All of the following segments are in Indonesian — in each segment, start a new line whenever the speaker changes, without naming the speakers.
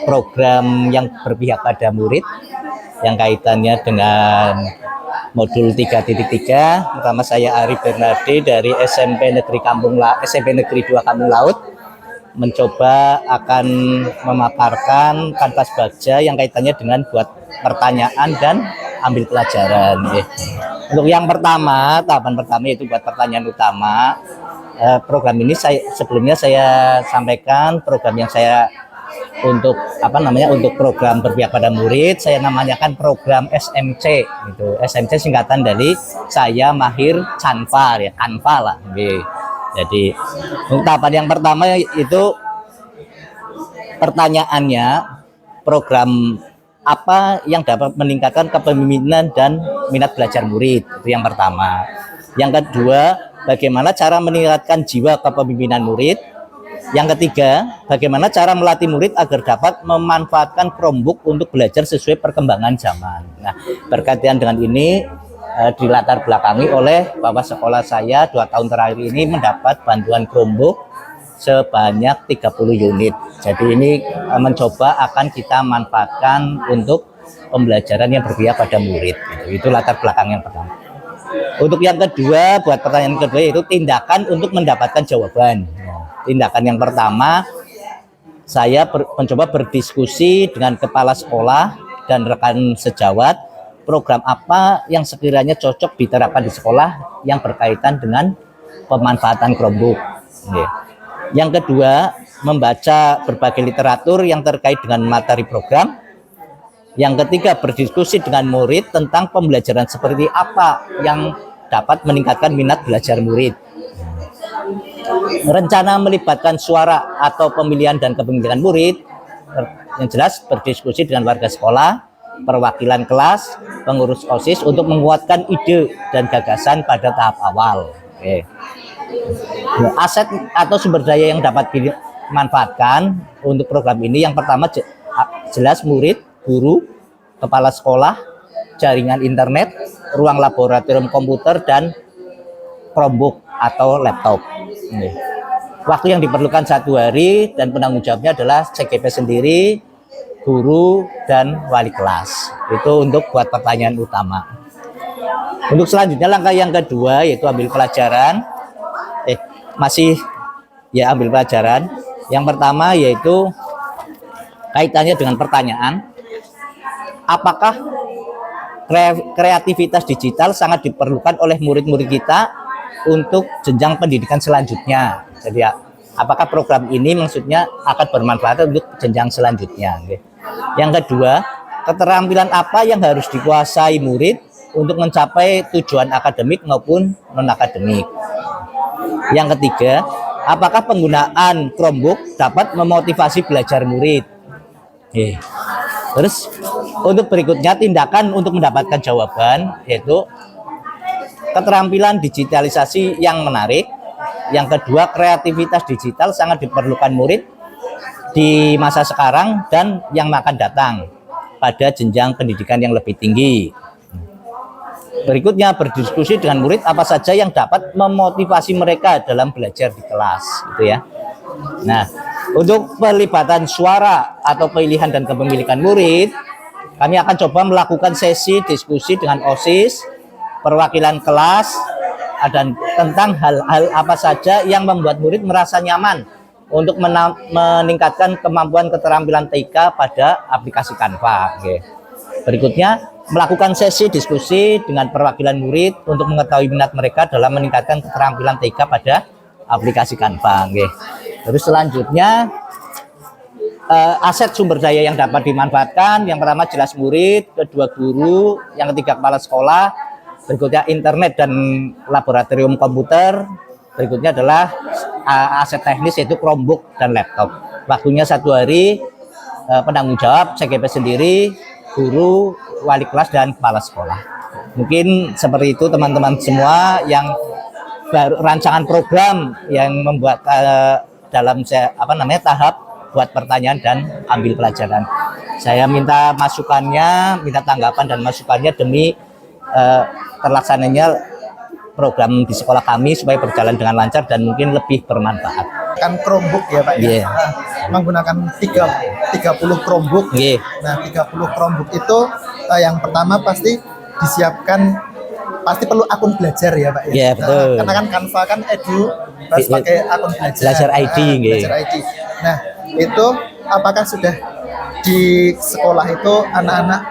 program yang berpihak pada murid yang kaitannya dengan modul 3.3. Pertama saya Ari Bernardi dari SMP Negeri 2 Kampung Laut mencoba akan memaparkan kanvas baja yang kaitannya dengan buat pertanyaan dan ambil pelajaran. Untuk yang pertama, tahapan pertama yaitu buat pertanyaan utama. Program ini sebelumnya saya sampaikan program yang saya untuk untuk program berpihak pada murid saya namakan program SMC gitu. SMC singkatan dari saya mahir Canva ya, Canva lah. Jadi untuk tahapan yang pertama itu pertanyaannya program apa yang dapat meningkatkan kepemimpinan dan minat belajar murid, itu yang pertama. Yang kedua, bagaimana cara meningkatkan jiwa kepemimpinan murid. Yang ketiga, bagaimana cara melatih murid agar dapat memanfaatkan Chromebook untuk belajar sesuai perkembangan zaman. Nah, berkaitan dengan ini dilatar belakangi oleh bahwa sekolah saya 2 tahun terakhir ini mendapat bantuan Chromebook sebanyak 30 unit. Jadi ini mencoba akan kita manfaatkan untuk pembelajaran yang berpihak pada murid. Itu latar belakang yang pertama. Untuk yang kedua, buat pertanyaan kedua yaitu tindakan untuk mendapatkan jawaban. Tindakan yang pertama, saya mencoba berdiskusi dengan kepala sekolah dan rekan sejawat program apa yang sekiranya cocok diterapkan di sekolah yang berkaitan dengan pemanfaatan Chromebook. Yang kedua, membaca berbagai literatur yang terkait dengan materi program. Yang ketiga, berdiskusi dengan murid tentang pembelajaran seperti apa yang dapat meningkatkan minat belajar murid. Rencana melibatkan suara atau pemilihan dan kepemilikan murid, yang jelas berdiskusi dengan warga sekolah, perwakilan kelas, pengurus OSIS untuk menguatkan ide dan gagasan pada tahap awal. Aset atau sumber daya yang dapat dimanfaatkan untuk program ini yang pertama jelas murid, guru, kepala sekolah, jaringan internet, ruang laboratorium komputer, dan Chromebook atau laptop. Waktu yang diperlukan 1 hari dan penanggung jawabnya adalah CGP sendiri, guru, dan wali kelas. Itu untuk buat pertanyaan utama. Untuk selanjutnya langkah yang kedua yaitu ambil pelajaran. Ambil pelajaran. Yang pertama yaitu kaitannya dengan pertanyaan. Apakah kreativitas digital sangat diperlukan oleh murid-murid kita untuk jenjang pendidikan selanjutnya? Jadi apakah program ini maksudnya akan bermanfaat untuk jenjang selanjutnya? Yang kedua, keterampilan apa yang harus dikuasai murid untuk mencapai tujuan akademik maupun non-akademik? Yang ketiga, apakah penggunaan Chromebook dapat memotivasi belajar murid? Terus untuk berikutnya tindakan untuk mendapatkan jawaban yaitu keterampilan digitalisasi yang menarik. Yang kedua, kreativitas digital sangat diperlukan murid di masa sekarang dan yang akan datang pada jenjang pendidikan yang lebih tinggi. Berikutnya, berdiskusi dengan murid apa saja yang dapat memotivasi mereka dalam belajar di kelas, gitu ya. Nah, untuk pelibatan suara atau pilihan dan kepemilikan murid, kami akan coba melakukan sesi diskusi dengan OSIS, perwakilan kelas, dan tentang hal-hal apa saja yang membuat murid merasa nyaman untuk meningkatkan kemampuan keterampilan TK pada aplikasi Canva. Berikutnya, melakukan sesi diskusi dengan perwakilan murid untuk mengetahui minat mereka dalam meningkatkan keterampilan TK pada aplikasi Canva. Terus selanjutnya, aset sumber daya yang dapat dimanfaatkan. Yang pertama jelas murid, kedua guru, yang ketiga kepala sekolah, berikutnya internet dan laboratorium komputer, berikutnya adalah aset teknis yaitu Chromebook dan laptop. Waktunya 1 hari, penanggung jawab CGP sendiri, guru, wali kelas, dan kepala sekolah. Mungkin seperti itu teman-teman semua yang rancangan program yang membuat dalam tahap buat pertanyaan dan ambil pelajaran. Saya minta masukannya, minta tanggapan dan masukannya demi terlaksananya program di sekolah kami supaya berjalan dengan lancar dan mungkin lebih bermanfaat.
Kan Chromebook ya Pak?
Iya.
menggunakan 30 Chromebook.
Nggih.
Nah, 30 Chromebook itu yang pertama pasti disiapkan, pasti perlu akun belajar ya Pak ya.
Iya, betul.
Karena kan Canva kan edu harus pakai akun
Belajar ID, nggih.
belajar ID. Nah, itu apakah sudah di sekolah itu anak-anak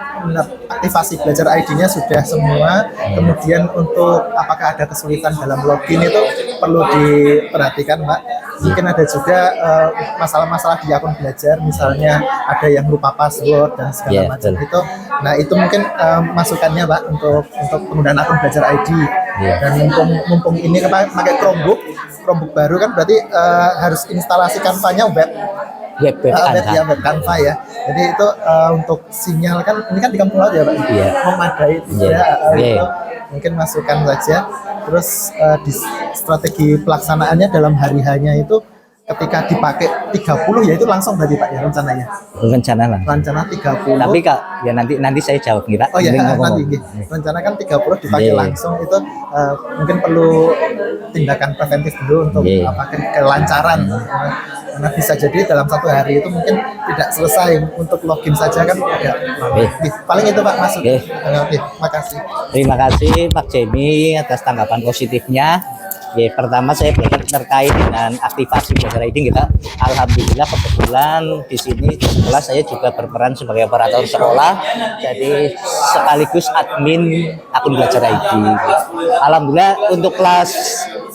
aktivasi belajar ID-nya sudah semua? Kemudian untuk apakah ada kesulitan dalam login itu perlu diperhatikan Mbak. Mungkin ada juga masalah-masalah di akun belajar, misalnya ada yang lupa password dan segala macam itu. Nah, itu mungkin masukannya Pak untuk penggunaan akun belajar ID. Dan mumpung ini pakai Chromebook baru kan berarti harus instalasi Canva-nya web Canva ya. Jadi itu untuk sinyal kan ini kan di kampung laut ya Pak. Memadai itu mungkin masukan saja. Terus di strategi pelaksanaannya dalam hari hanya itu ketika dipakai 30 ya itu langsung berarti Pak ya rencananya. Rencana 30.
Tapi Kak ya nanti saya jawab nih Pak.
Oh ya nanti rencana kan 30 dipakai langsung itu mungkin perlu tindakan preventif dulu untuk apakah kelancaran. Karena bisa jadi dalam satu hari itu mungkin tidak selesai untuk login saja kan agak paling itu Pak masuk. Makasih.
Terima kasih Pak Jemi atas tanggapan positifnya. Pertama saya terkait dengan aktivasi belajar ID kita. Alhamdulillah kebetulan di sini di sekolah saya juga berperan sebagai operator sekolah, jadi sekaligus admin akun belajar ID. Alhamdulillah untuk kelas,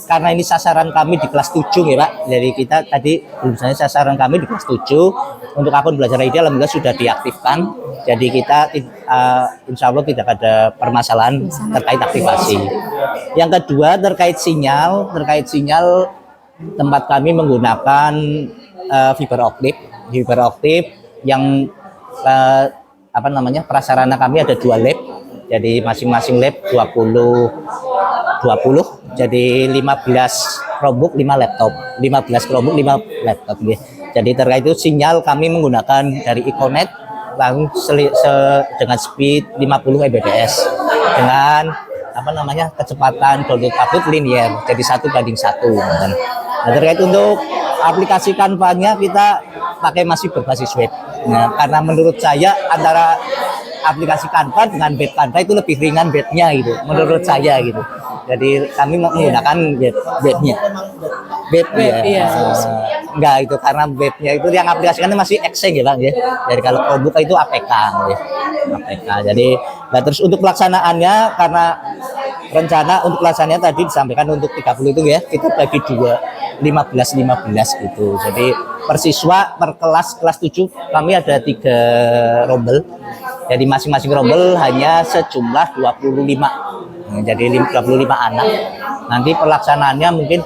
karena ini sasaran kami di kelas 7 ya Pak. Jadi kita tadi misalnya sasaran kami di kelas 7 untuk akun belajar ID alhamdulillah sudah diaktifkan. Jadi kita insya Allah tidak ada permasalahan terkait aktivasi. Yang kedua terkait sinyal tempat kami menggunakan fiber optik yang prasarana kami ada 2 lab. Jadi masing-masing lab 20 jadi 15 Chromebook 5 laptop 15 Chromebook 5 laptop gitu. Jadi terkait itu sinyal kami menggunakan dari Econet dengan speed 50 Mbps dengan kecepatan download upload linear, jadi 1:1. Nah, terkait untuk aplikasi Canva-nya kita pakai masih berbasis web. Nah, karena menurut saya antara aplikasi Canva dengan web Canva itu lebih ringan webnya gitu, menurut saya gitu. Jadi kami menggunakan webnya. Enggak itu karena webnya itu yang aplikasikannya masih Excel ya Bang ya. Jadi kalau Chromebook itu APK ya. APK. Jadi terus untuk pelaksanaannya karena rencana untuk pelaksanaannya tadi disampaikan untuk 30 itu ya kita bagi 15 gitu. Jadi per siswa per kelas 7 kami ada 3 rombel. Jadi masing-masing rombel hanya sejumlah 25. Jadi 25 anak. Nanti pelaksanaannya mungkin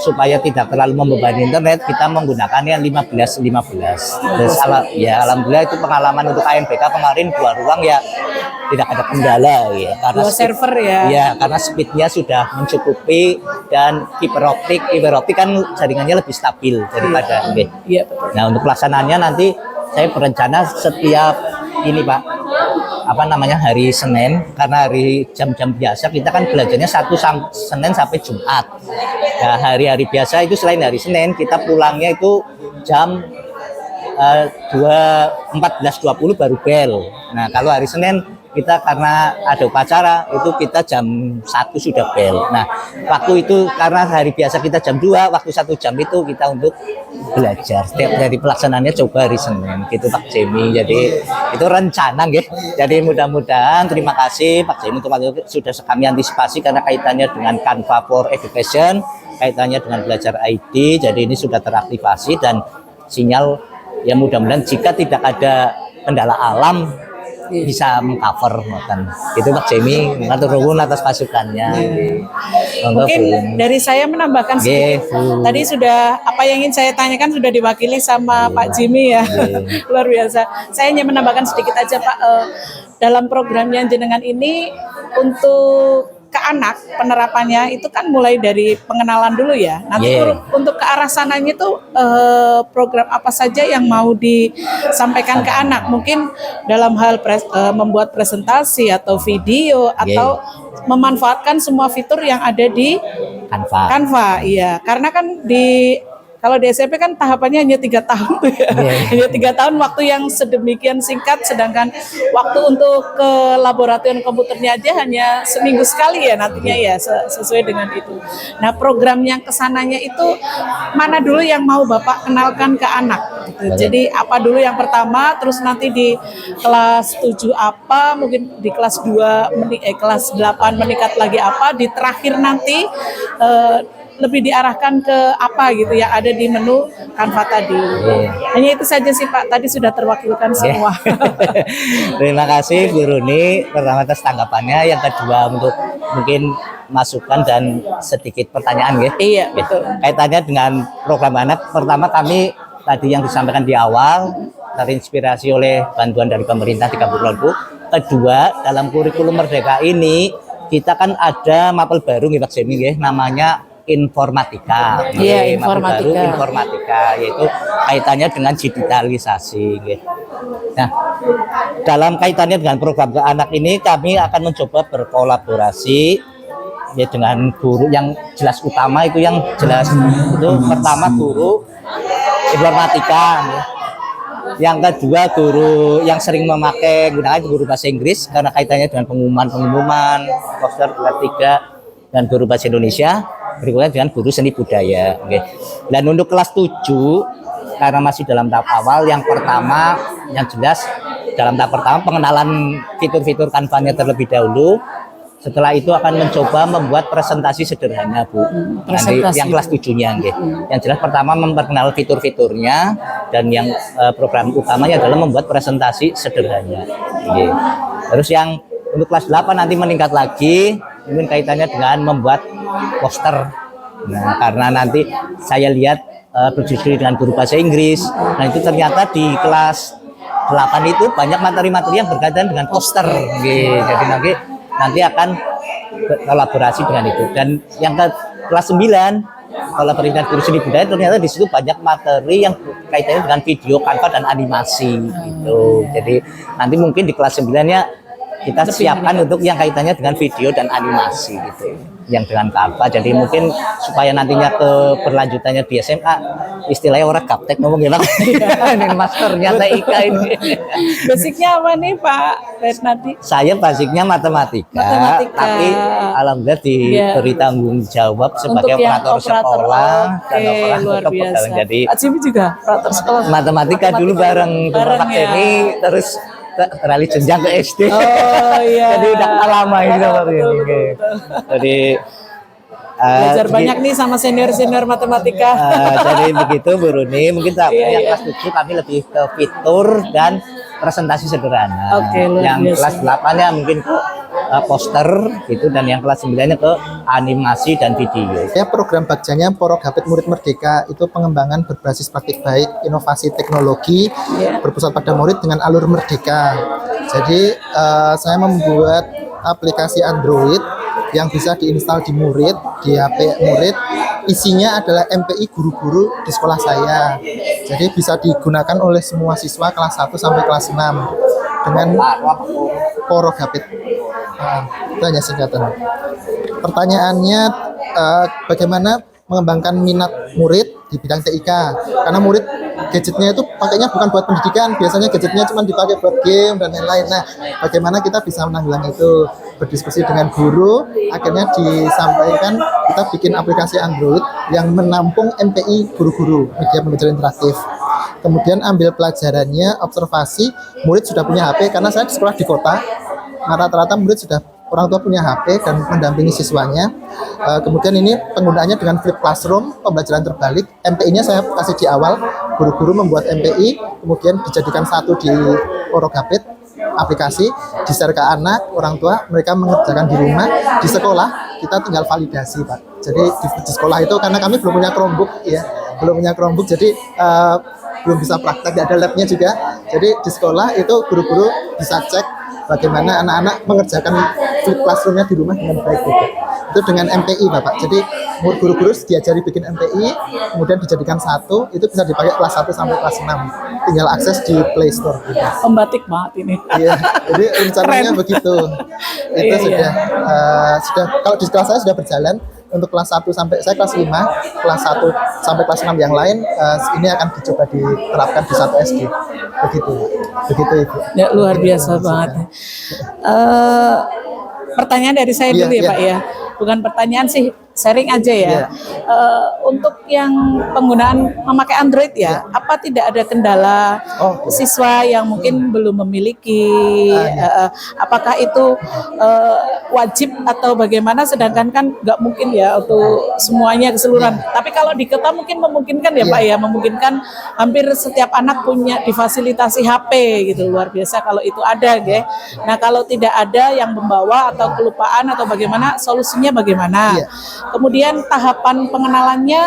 supaya tidak terlalu membebani internet, kita menggunakannya 15. Terus alhamdulillah itu pengalaman untuk ANBK kemarin 2 ruang ya tidak ada kendala ya karena
server ya.
Ya karena speednya sudah mencukupi dan fiber optik kan jaringannya lebih stabil daripada
Iya, betul.
Nah untuk pelaksanaannya nanti saya berencana setiap ini Pak hari Senin, karena hari jam-jam biasa kita kan belajarnya Senin sampai Jumat. Nah, hari-hari biasa itu selain hari Senin kita pulangnya itu jam 14.20 baru bel. Nah, kalau hari Senin kita karena ada upacara itu kita jam 1 sudah bel. Nah, waktu itu karena hari biasa kita jam 2, waktu 1 jam itu kita untuk belajar. Setiap dari pelaksanaannya coba hari Senin gitu Pak Jemi. Jadi itu rencana nggih. Jadi mudah-mudahan terima kasih Pak Jemi untuk sudah kami antisipasi karena kaitannya dengan Canva for Education, kaitannya dengan belajar ID. Jadi ini sudah teraktivasi dan sinyal ya mudah-mudahan jika tidak ada kendala alam bisa mengcover itu Pak Jemi. Matur nuwun atas masukannya.
Mungkin dari saya menambahkan sedikit. Tadi sudah apa yang ingin saya tanyakan sudah diwakili sama Pak Jimi ya. Luar biasa. Saya hanya menambahkan sedikit aja Pak, dalam programnya jenengan ini untuk ke anak penerapannya itu kan mulai dari pengenalan dulu ya. Nanti untuk ke arah sananya itu program apa saja yang mau disampaikan ke anak, mungkin dalam hal membuat presentasi atau video atau memanfaatkan semua fitur yang ada di Canva. Iya, karena kan di Kalau di SMP kan tahapannya hanya 3 tahun tuh ya. Hanya 3 tahun waktu yang sedemikian singkat, sedangkan waktu untuk ke laboratorium komputernya aja hanya seminggu sekali ya nantinya ya, sesuai dengan itu. Nah, program yang kesananya itu mana dulu yang mau Bapak kenalkan ke anak gitu. Jadi apa dulu yang pertama, terus nanti di kelas 7 apa, mungkin di kelas 2 kelas 8 meningkat lagi apa, di terakhir nanti lebih diarahkan ke apa gitu yang ada di menu Canva tadi. Hanya itu saja sih Pak, tadi sudah terwakilkan semua.
Terima kasih Bu Runi pertama atas tanggapannya, yang kedua untuk mungkin masukan dan sedikit pertanyaan ya.
Iya, betul.
Kaitannya dengan program anak, pertama kami tadi yang disampaikan di awal terinspirasi oleh bantuan dari pemerintah 30.000. Kedua, dalam kurikulum Merdeka ini kita kan ada mapel baru nih Pak Jemi ya, namanya informatika.
Iya,
Mapel baru
informatika.
informatika, yaitu kaitannya dengan digitalisasi. Nah, dalam kaitannya dengan program ke anak ini kami akan mencoba berkolaborasi ya dengan guru yang jelas utama itu yang jelas itu pertama guru informatika. Yang kedua guru yang sering memakai gunakan guru bahasa Inggris karena kaitannya dengan pengumuman poster. Ketiga dan guru bahasa Indonesia, berikutnya dengan guru seni budaya. Dan untuk kelas 7 karena masih dalam tahap awal, yang pertama yang jelas dalam tahap pertama pengenalan fitur-fitur Canva-nya terlebih dahulu. Setelah itu akan mencoba membuat presentasi sederhana Bu. Nanti yang kelas 7-nya Yang jelas pertama memperkenalkan fitur-fiturnya, dan yang program utamanya adalah membuat presentasi sederhana. Terus yang untuk kelas 8 nanti meningkat lagi, mungkin kaitannya dengan membuat poster. Nah, karena nanti saya lihat berdiskusi dengan guru bahasa Inggris, nah itu ternyata di kelas 8 itu banyak materi-materi yang berkaitan dengan poster. Jadi nanti akan kolaborasi dengan itu. Dan yang ke kelas 9 kolaborasi dengan guru seni budaya, ternyata di situ banyak materi yang kaitannya dengan video, Canva dan animasi gitu. Jadi nanti mungkin di kelas 9-nya kita siapkan untuk yang kaitannya dengan video dan animasi gitu, yang dengan Canva. Jadi mungkin supaya nantinya keberlanjutannya di SMA, istilahnya orang gaptek ngomong gimana ini masternya TIK ini.
Basicnya apa nih Pak Bernardi?
Saya basicnya matematika, tapi alhamdulillah diberi tanggung jawab sebagai operator sekolah dan
luar
operator
biasa.
pegawai. Jadi
Pak Jimmy juga operator sekolah.
Matematika dulu bareng Pak Emi, terus beralih jenjang ke SD.
Oh iya.
Jadi udah lama ini seperti ini. Jadi
belajar banyak nih sama senior-senior matematika.
Jadi begitu Bu Runi, mungkin yang kelas 7 kami lebih ke fitur dan presentasi sederhana. Yang kelas 8-nya mungkin ke poster gitu, dan yang kelas 9-nya ke animasi dan video.
Program Bagjanya Porogapit Murid Merdeka itu pengembangan berbasis praktik baik, inovasi teknologi, berpusat pada murid dengan alur merdeka. Jadi saya membuat aplikasi Android yang bisa diinstal di murid, di HP murid. Isinya adalah MPI guru-guru di sekolah saya. Jadi bisa digunakan oleh semua siswa kelas 1 sampai kelas 6 dengan Porogapit. Itu hanya singkatan. Pertanyaannya bagaimana mengembangkan minat murid di bidang TIK, karena murid gadgetnya itu pakainya bukan buat pendidikan, biasanya gadgetnya cuma dipakai buat game dan lain-lain. Nah, bagaimana kita bisa menanggulangi itu? Berdiskusi dengan guru, akhirnya disampaikan kita bikin aplikasi Android yang menampung MPI guru-guru, media pembelajaran interaktif. Kemudian ambil pelajarannya, observasi, murid sudah punya HP, karena saya di sekolah di kota, rata-rata murid sudah orang tua punya HP dan mendampingi siswanya. Kemudian ini penggunaannya dengan flip classroom, pembelajaran terbalik. MPI-nya saya kasih di awal, guru-guru membuat MPI, kemudian dijadikan satu di Porogapit, aplikasi, di-share ke anak, orang tua, mereka mengerjakan di rumah. Di sekolah, kita tinggal validasi Pak. Jadi di sekolah itu, karena kami belum punya Chromebook ya, jadi belum bisa praktek, ada labnya juga. Jadi di sekolah itu guru-guru bisa cek bagaimana anak-anak mengerjakan flip classroom-nya di rumah dengan baik juga. Itu dengan MPI Bapak. Jadi guru-guru diajari bikin MPI, kemudian dijadikan satu, itu bisa dipakai kelas 1 sampai kelas 6. Tinggal akses di Play Store gitu.
Pembatik banget ini.
Iya, jadi rencananya begitu. Itu sudah kalau di sekolah saya sudah berjalan, untuk kelas 1 sampai saya kelas 5, kelas 1 sampai kelas 6 yang lain ini akan dicoba diterapkan di satu SD. Begitu Ibu.
Ya, luar biasa banget. Pertanyaan dari saya dulu ya Pak ya, bukan pertanyaan sih, sharing aja ya. Untuk yang penggunaan memakai Android ya, apa tidak ada kendala siswa yang mungkin belum memiliki? Apakah itu wajib atau bagaimana? Sedangkan kan nggak mungkin ya untuk semuanya keseluruhan. Tapi kalau di kota mungkin memungkinkan ya Pak ya, memungkinkan hampir setiap anak punya difasilitasi HP gitu, luar biasa kalau itu ada, ya. Nah kalau tidak ada yang membawa atau kelupaan atau bagaimana, solusinya bagaimana? Kemudian tahapan pengenalannya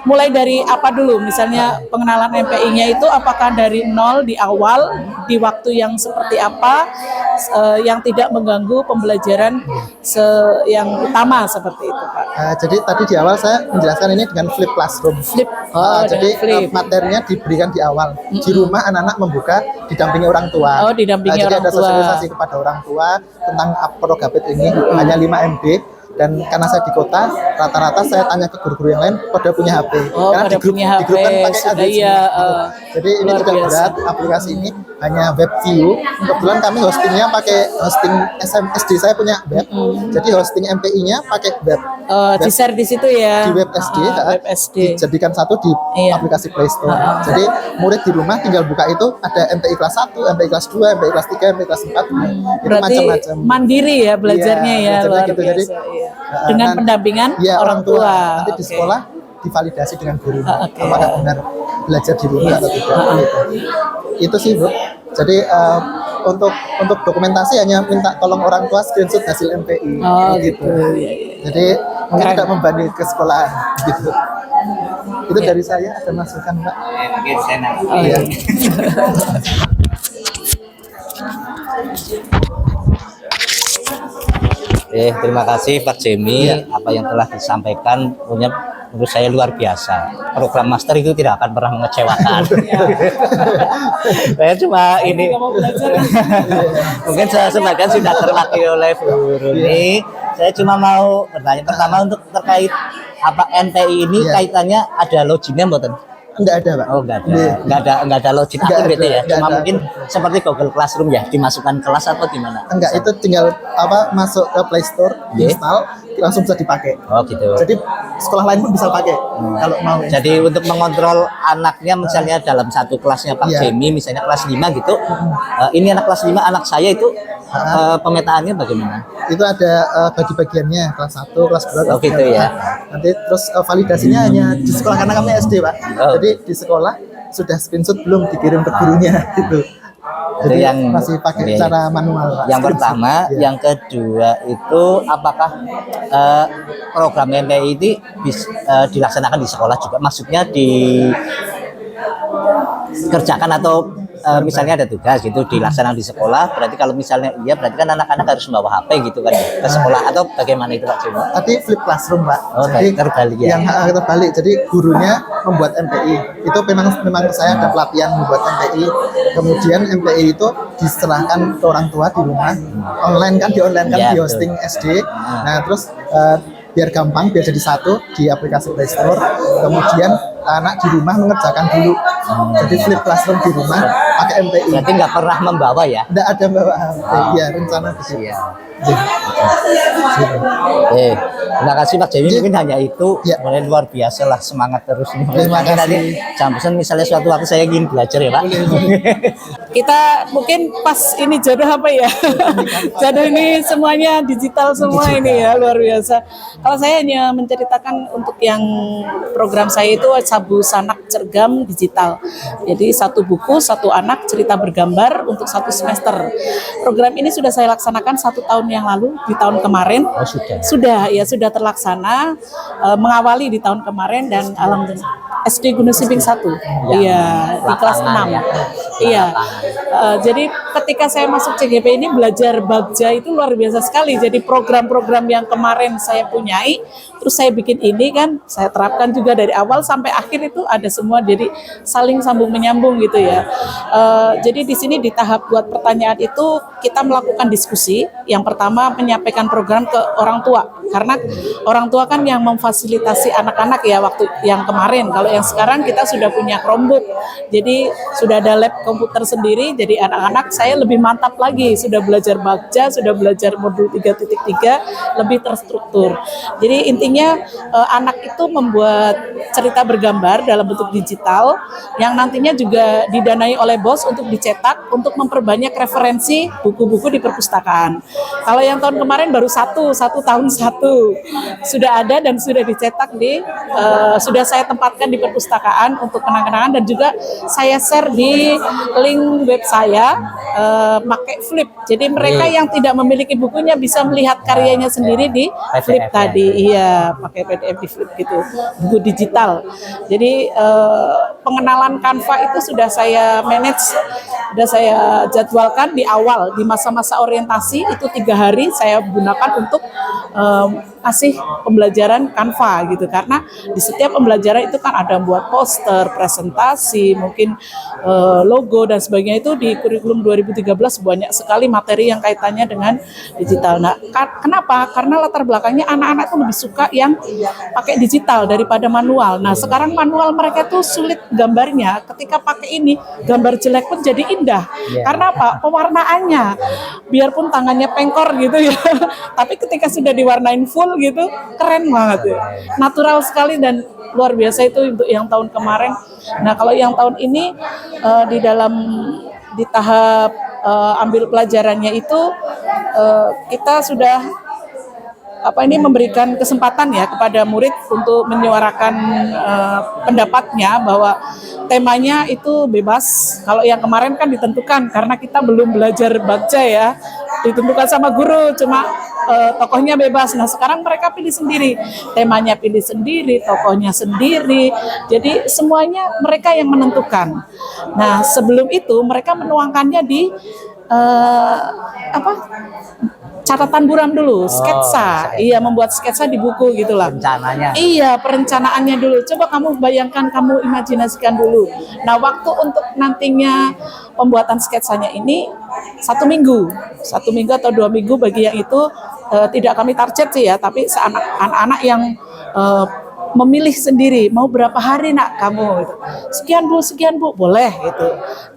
mulai dari apa dulu? Misalnya pengenalan MPI-nya itu apakah dari nol di awal, di waktu yang seperti apa, yang tidak mengganggu pembelajaran yang utama seperti itu Pak?
Jadi tadi di awal saya menjelaskan ini dengan flip classroom. Jadi materinya diberikan di awal. Di rumah anak-anak membuka didampingi orang tua.
Didampingi orang
jadi ada sosialisasi kepada orang tua tentang Progabit ini hanya 5 MB. Dan karena saya di kota, rata-rata saya tanya ke guru-guru yang lain pada punya HP. Karena di grup kan pakai Android semua. Jadi ini tidak berat, aplikasi ini hanya web view. Kebetulan kami hostingnya pakai hosting SD, saya punya web. Jadi hosting MPI-nya pakai web.
Di share di situ ya.
Di web SD,
web SD.
dijadikan satu di aplikasi Play Store. Jadi murid di rumah tinggal buka itu ada MPI kelas 1, MPI kelas 2, MPI kelas 3, MPI kelas 4. Itu
berarti
macam-macam.
Mandiri ya belajarnya ya, luar
gitu.
biasa.
Jadi,
dengan pendampingan orang tua.
Nanti di sekolah divalidasi dengan guru apakah benar belajar di rumah atau tidak. Itu sih Bu. Jadi untuk dokumentasi hanya minta tolong orang tua screenshot hasil MPI. Gitu. Jadi mungkin tidak membanding ke sekolahan gitu. Itu dari saya, ada masukan Mbak?
Mungkin saya nanti. Terima kasih Pak Jemi, apa yang telah disampaikan menurut saya luar biasa. Program master itu tidak akan pernah mengecewakan. Saya cuma ini, mungkin saya sebagian sudah terwakili oleh Bu Runi. Saya cuma mau bertanya pertama untuk terkait apa NPI ini kaitannya ada loginnya mboten?
Enggak ada, Pak.
Oh, enggak ada login aktif gitu ya. Cuma mungkin seperti Google Classroom ya, dimasukkan kelas atau gimana?
Enggak, itu tinggal masuk ke Play Store, install, langsung bisa dipakai.
Oh, gitu.
Jadi sekolah lain pun bisa pakai kalau mau.
Jadi untuk mengontrol anaknya misalnya dalam satu kelasnya Pak Jemi misalnya kelas 5 gitu. Ini anak kelas 5, anak saya itu pemetaannya bagaimana?
Itu ada bagi-bagiannya, kelas 1, kelas 2, kelas 3.
Gitu ya.
Nanti terus validasinya hanya di sekolah karena kami SD, Pak. Jadi di sekolah sudah screenshot belum dikirim ke gurunya gitu. Jadi yang masih pakai cara manual, Pak.
Yang pertama, yang kedua itu apakah program MPI ini dilaksanakan di sekolah juga? Maksudnya dikerjakan atau misalnya ada tugas gitu dilaksanakan di sekolah, berarti kalau misalnya iya berarti kan anak-anak harus membawa HP gitu kan ke sekolah atau bagaimana itu Pak Jemo?
Tadi flip classroom, Pak.
Oh, jadi terbalik ya.
Yang terbalik. Jadi gurunya membuat MPI. Itu memang saya ada pelatihan membuat MPI. Kemudian MPI itu diserahkan ke orang tua di rumah. Online kan di hosting SD. Nah, terus biar gampang, biar jadi satu di aplikasi Play Store. Kemudian anak di rumah mengerjakan dulu. Jadi flip classroom di rumah pakai MPI.
Berarti nggak pernah membawa ya?
Nggak ada bawa HP. Ya, rencana begitu.
Terima kasih Pak Jemi, mungkin hanya itu. Mulai luar biasa lah, semangat terus.
Terima kasih.
Nanti Jambusan misalnya suatu waktu saya ingin belajar ya Pak.
Kita mungkin pas ini jodoh apa ya? Jodoh ini semuanya digital semua ini ya, luar biasa. Kalau saya hanya menceritakan untuk yang program saya itu Sabu Sanak Cergam digital. Jadi satu buku, satu anak, cerita bergambar untuk satu semester. Program ini sudah saya laksanakan 1 tahun yang lalu, di tahun kemarin.
Oh, sudah
Sudah terlaksana, mengawali di tahun kemarin dan alhamdulillah SD Gunung Simping 1. Iya, di kelas 6.
ya.
Iya. Jadi ketika saya masuk CGP ini belajar bagja itu luar biasa sekali. Jadi program-program yang kemarin saya punyai, terus saya bikin ini kan, saya terapkan juga dari awal sampai akhir itu ada semua. Jadi saling sambung menyambung gitu ya. Jadi di sini di tahap buat pertanyaan itu kita melakukan diskusi. Yang pertama menyampaikan program ke orang tua, karena orang tua kan yang memfasilitasi anak-anak ya waktu yang kemarin. Kalau yang sekarang kita sudah punya Chromebook, jadi sudah ada lab komputer sendiri. Jadi anak-anak saya lebih mantap lagi, sudah belajar bagja, sudah belajar modul 3.3, lebih terstruktur. Jadi intinya anak itu membuat cerita bergambar dalam bentuk digital yang nantinya juga didanai oleh BOS untuk dicetak untuk memperbanyak referensi buku-buku di perpustakaan. Kalau yang tahun kemarin baru satu tahun sudah ada dan sudah dicetak sudah saya tempatkan di perpustakaan untuk kenang-kenangan, dan juga saya share di link web saya pakai Flip. Jadi mereka yang tidak memiliki bukunya bisa melihat karyanya sendiri di Flip tadi. Iya, pakai PDF di Flip gitu, buku digital. Jadi pengenalan Canva itu sudah saya manage, sudah saya jadwalkan di awal, di masa-masa orientasi itu 3 hari saya gunakan untuk kasih pembelajaran Canva gitu, karena di setiap pembelajaran itu kan ada buat poster, presentasi, mungkin logo dan sebagainya. Itu di kurikulum 2013 banyak sekali materi yang kaitannya dengan digital. Nah, kenapa? Karena latar belakangnya anak-anak tuh lebih suka yang pakai digital daripada manual. Nah, sekarang manual mereka tuh sulit gambarnya. Ketika pakai ini, gambar jelek pun jadi indah. Karena apa? Pewarnaannya. Biarpun tangannya pengkor gitu ya, tapi ketika sudah diwarnain full gitu, keren banget ya. Natural sekali dan luar biasa itu untuk yang tahun kemarin. Nah, kalau yang tahun ini di tahap ambil pelajarannya itu kita sudah memberikan kesempatan ya kepada murid untuk menyuarakan pendapatnya, bahwa temanya itu bebas. Kalau yang kemarin kan ditentukan karena kita belum belajar bagja ya, ditentukan sama guru, cuma tokohnya bebas. Nah, sekarang mereka pilih sendiri, temanya pilih sendiri, tokohnya sendiri. Jadi semuanya mereka yang menentukan. Nah, sebelum itu mereka menuangkannya di catatan buram dulu, sketsa. Iya, membuat sketsa di buku gitulah.
Rencananya.
Iya, perencanaannya dulu. Coba kamu bayangkan, kamu imajinasikan dulu. Nah, waktu untuk nantinya pembuatan sketsanya ini 1 minggu atau 2 minggu bagi yang itu tidak kami target sih ya, tapi anak-anak yang memilih sendiri mau berapa hari nak kamu gitu. Sekian bu, boleh gitu.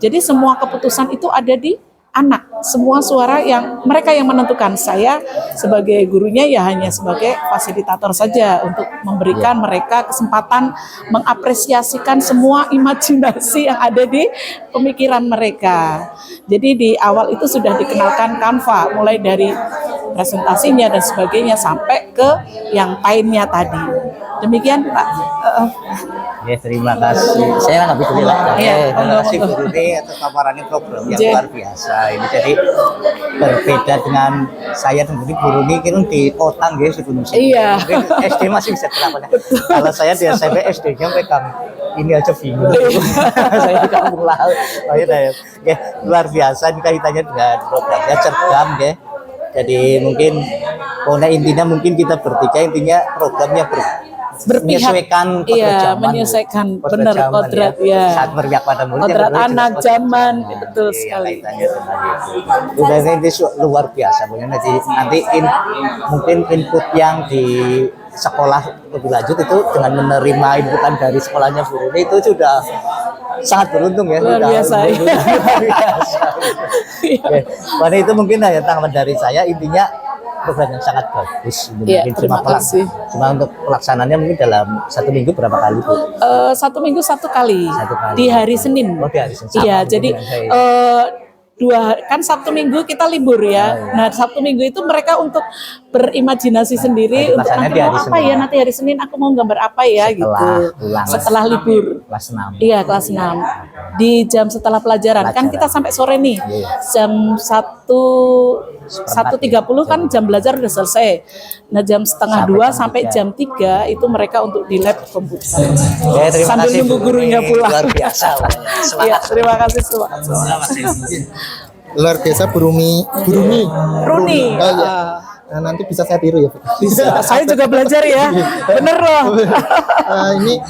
Jadi semua keputusan itu ada di anak, semua suara yang mereka yang menentukan. Saya sebagai gurunya ya hanya sebagai fasilitator saja untuk memberikan mereka kesempatan mengapresiasikan semua imajinasi yang ada di pemikiran mereka. Jadi di awal itu sudah dikenalkan Canva, mulai dari presentasinya dan sebagainya sampai ke yang lainnya tadi. Demikian Pak.
Ya, terima kasih. Saya nggak bisa bilang. Terima kasih Bu Rudi atas paparannya program yang luar biasa. Ini jadi berbeda dengan saya dan Bu Rudi kan di kota guys di Gunung Simping.
Iya.
SD masih bisa terlakukan. Kalau saya di SMP SD-nya pegang ini aja bingung. Saya di kampung laut. Oh iya, ya, luar biasa ini kaitannya dengan programnya cergam ya. Jadi mungkin intinya mungkin kita bertiga intinya programnya menyesuaikan
menyesuaikan benar kodrat ya.
Saat berpihak pada murid,
kodrat anak zaman betul sekali.
Udah ini luar biasa. Nanti mungkin input yang di sekolah lebih lanjut itu dengan menerima inputan dari sekolahnya Bu Rudi itu sudah sangat beruntung ya.
Luar biasa.
Pada itu mungkin hanya tanggapan dari saya, intinya program yang sangat bagus. Mungkin cuma untuk pelaksanaannya mungkin dalam 1 minggu berapa kali Bu?
1 minggu 1 kali. Di hari Senin.
Oh, di hari Senin.
Iya, jadi kan Sabtu Minggu kita libur ya. Nah, Sabtu Minggu itu mereka untuk berimajinasi sendiri
Nah,
untuk
pelajarannya
nanti
di
mau
hari
apa
Senin.
ya, nanti hari Senin aku mau gambar apa ya
Setelah
gitu.
pulang.
Setelah libur.
Kelas 6.
Iya, kelas 6. Di jam setelah pelajaran. Kan kita sampai sore nih.
Iya.
Jam 1.30 kan jam belajar udah selesai. Nah, jam setengah 2 sampai jam 3 itu mereka untuk di lab komputer.
Terima
Sambil
kasih,
nunggu
Bu.
gurunya
Ini
pulang.
luar biasa.
Iya, terima kasih semua.
Luar biasa Runi.
Runi.
Oh iya. Nah, nanti bisa saya tiru ya, Bu?
Bisa. Saya juga belajar ya. Bener loh.
Ini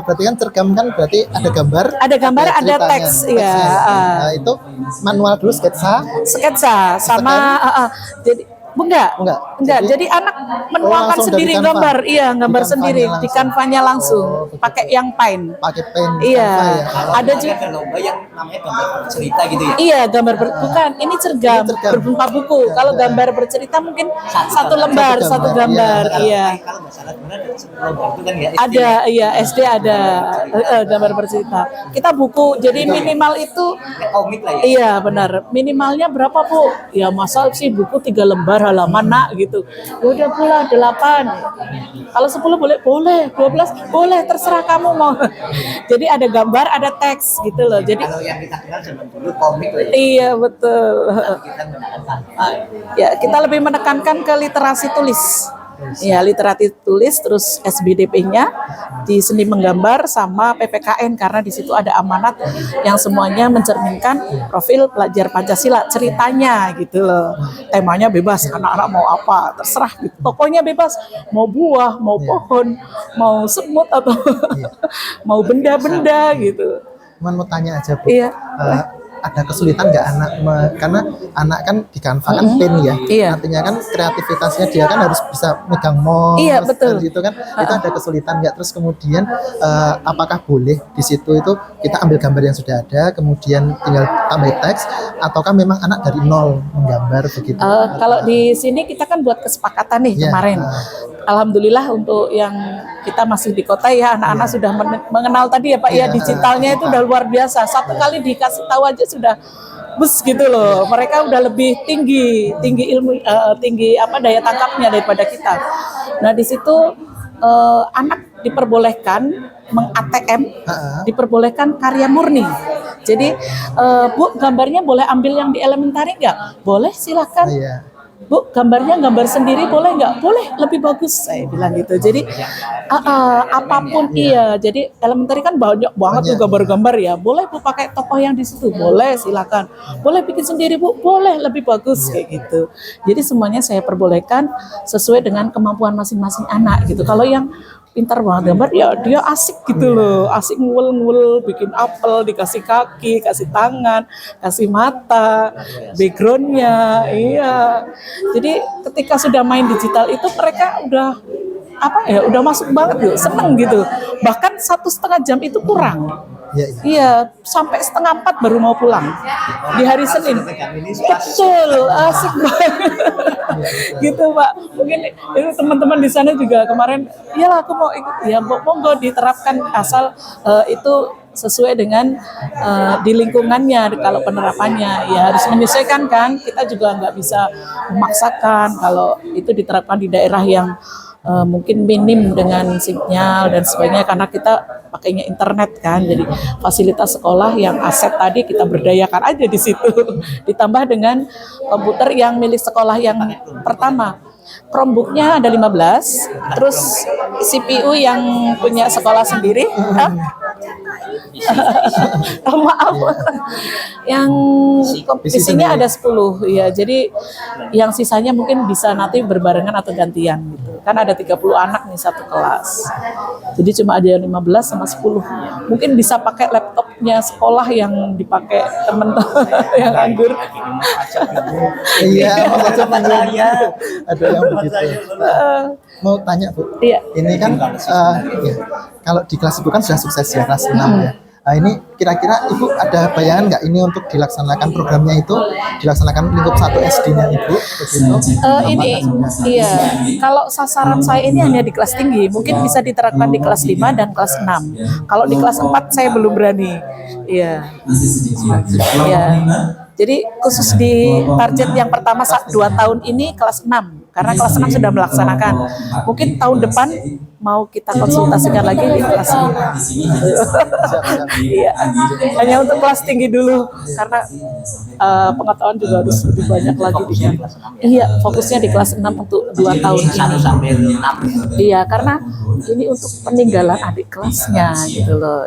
berarti kan cergam kan berarti ada gambar,
Ada gambar, ada
ceritanya,
teks, iya.
teksnya. Nah, itu manual dulu sketsa.
Sketsa sama jadi enggak. Jadi anak menuangkan
langsung
sendiri
dari Canva?
gambar, iya, gambar
Di
sendiri
Canvanya
di
langsung?
kanvanya langsung, pakai yang paint.
Pakai pen.
Iya.
Canva ya.
Ada juga
lomba yang namanya gambar cerita gitu ya.
iya, gambar bukan, ini cergam,
Ini cergam.
berupa buku. Kalau gambar bercerita mungkin satu lembar, satu gambar, iya.
Kalau nggak salah benar lomba itu kan ya.
Ada, iya, SD ada gambar bercerita. Kita buku, jadi minimal itu
Komik lah ya.
iya benar. Minimalnya berapa, Bu? Ya masa sih buku 3 lembar halaman nak gitu. Ya udah pula 8. Kalau 10 boleh, 12 boleh, terserah kamu mau. Jadi ada gambar, ada teks gitu loh. Jadi
Kalau yang kita kenal zaman dulu komik lah ya.
iya betul.
Kita menggunakan tanpa.
Ya, kita lebih menekankan ke literasi tulis. Ya, literasi tulis, terus SBDP-nya di seni menggambar sama PPKN karena di situ ada amanat yang semuanya mencerminkan profil pelajar Pancasila, ceritanya gitu loh. Temanya bebas, anak-anak mau apa terserah gitu. Tokonya bebas, mau buah, mau pohon, mau semut atau mau benda-benda gitu.
Cuman mau tanya aja, Bu.
Iya.
Ada kesulitan nggak karena anak kan di Canva kan pen ya,
Iya.
artinya kan kreativitasnya dia kan harus bisa megang mouse,
Iya, betul.
dan gitu kan, itu ada kesulitan nggak? Terus kemudian apakah boleh di situ itu kita ambil gambar yang sudah ada, kemudian tinggal tambah teks, ataukah memang anak dari nol menggambar begitu?
Kalau di sini kita kan buat kesepakatan nih
Iya,
kemarin. Alhamdulillah untuk yang kita masih di kota ya, anak-anak sudah mengenal tadi ya Pak ya, digitalnya itu udah luar biasa. Satu kali dikasih tahu aja sudah bus gitu loh. Mereka udah lebih tinggi ilmu, tinggi daya tangkapnya daripada kita. Nah di situ anak diperbolehkan meng-ATM, diperbolehkan karya murni. Jadi Bu, gambarnya boleh ambil yang di elementari nggak? Boleh, silakan.
Iya.
Bu, gambarnya gambar sendiri boleh nggak? Boleh, lebih bagus saya bilang gitu. Jadi apapun iya. Jadi elementary kan banyak banget tuh gambar-gambar ya. Boleh Bu pakai tokoh yang di situ, boleh silakan. Boleh bikin sendiri Bu, boleh, lebih bagus kayak gitu. Jadi semuanya saya perbolehkan sesuai dengan kemampuan masing-masing anak gitu. Kalau yang pintar banget gambar ya dia asik gitu loh, asik ngul-ngul, bikin apel, dikasih kaki, kasih tangan, kasih mata, backgroundnya, iya. Jadi ketika sudah main digital itu mereka udah udah masuk banget gitu, seneng gitu. Bahkan 1,5 jam itu kurang. Iya, sampai 3:30 baru mau pulang di hari Senin. Betul, asik banget. Gitu Pak. Mungkin itu teman-teman di sana juga kemarin, iyalah aku mau ikut, ya monggo diterapkan asal itu sesuai dengan di lingkungannya. Kalau penerapannya ya harus menyesuaikan kan. Kita juga nggak bisa memaksakan kalau itu diterapkan di daerah yang mungkin minim dengan sinyal dan sebagainya karena kita pakainya internet kan, jadi fasilitas sekolah yang aset tadi kita berdayakan aja di situ. Ditambah dengan komputer yang milik sekolah yang pertama, Chromebooknya ada 15, terus CPU yang punya sekolah sendiri. Maaf, yang PC-nya ada 10 ya, jadi yang sisanya mungkin bisa nanti berbarengan atau gantian gitu. Kan ada 30 anak nih satu kelas. Jadi cuma ada yang 15 sama 10. Mungkin bisa pakai laptopnya sekolah yang dipakai teman-teman yang anggur.
Iya, ada yang begitu. Mau tanya Bu,
Iya.
ini kan ya, kalau di kelas Ibu kan sudah sukses ya, kelas 6 ya. Nah, ini kira-kira Ibu ada bayangan nggak ini untuk dilaksanakan programnya itu dilaksanakan lingkup 1 SD-nya Ibu begitu?
Ini iya, kalau sasaran saya ini hanya di kelas tinggi, mungkin bisa diterapkan di kelas 5 dan kelas 6. Kalau di kelas 4 saya belum berani. Iya. Iya. Jadi khusus di target yang pertama 2 tahun ini kelas 6 karena kelas 6 sudah melaksanakan. Mungkin tahun depan mau kita konsultasikan lagi di kelas 5. Iya, hanya untuk kelas tinggi dulu karena pengetahuan juga harus lebih banyak lagi di kelas. Iya, fokusnya di kelas 6 untuk 2 tahun ini.
1 sampai 6.
Iya, karena ini untuk peninggalan adik kelasnya gitu loh.